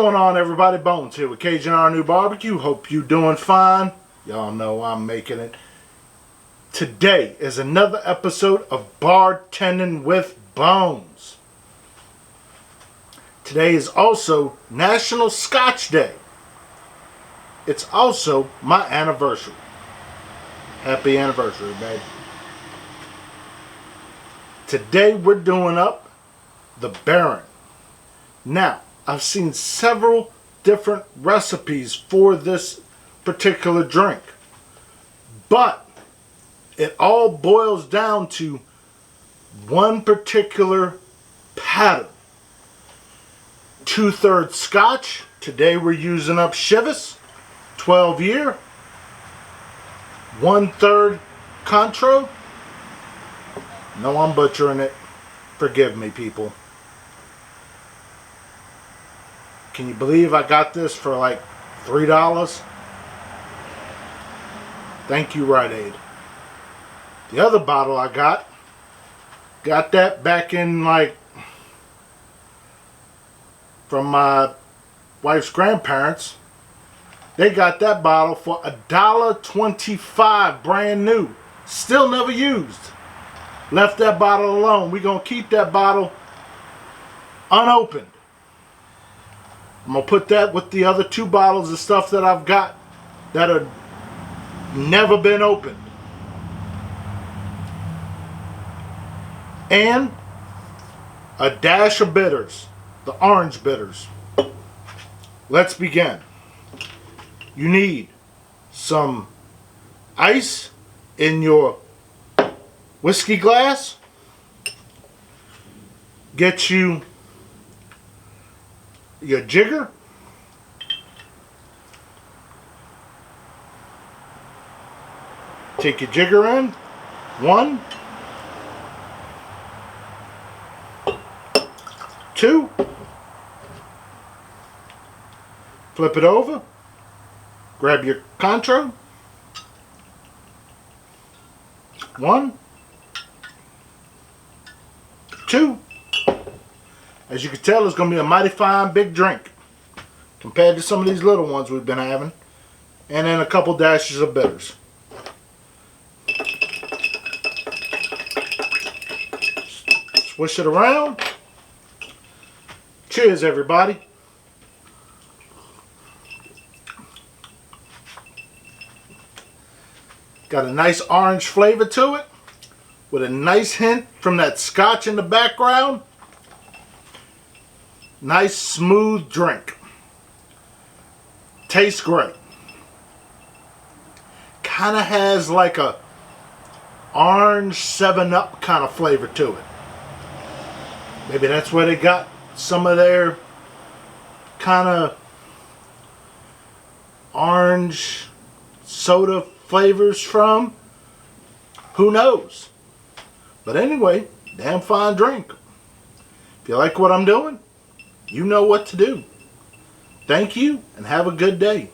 going on, everybody? Bones here with CAJUN Hope you doing fine. Y'all know I'm making it. Today is another episode of Bartending with Bones. Today is also National Scotch Day. It's also my anniversary. Happy anniversary, baby. Today we're doing up the Barin. Now, I've seen several different recipes for this particular drink, but it all boils down to one particular pattern. 2/3 Scotch. Today we're using up Chivas 12 year. 1/3 Cointreau. No, I'm butchering it. Forgive me, people. Can you believe I got this for like $3? Thank you, Rite Aid. The other bottle I got that back in like from my wife's grandparents. They got that bottle for $1.25, brand new. Still never used. Left that bottle alone. We're going to keep that bottle unopened. I'm going to put that with the other 2 bottles of stuff that I've got that have never been opened. And a dash of bitters, the orange bitters. Let's begin. You need some ice in your whiskey glass. Get you your jigger. Take your jigger in. 1, 2. Flip it over. Grab your Cointreau. 1, 2. As you can tell, it's going to be a mighty fine big drink compared to some of these little ones we've been having. And then a couple dashes of bitters. Swish it around. Cheers, everybody. Got a nice orange flavor to it with a nice hint from that scotch in the background. Nice smooth drink. Tastes great. Kind of has like a orange 7-Up kind of flavor to it. Maybe that's where they got some of their kind of orange soda flavors from. Who knows? But anyway, damn fine drink. If you like what I'm doing, you know what to do. Thank you and have a good day.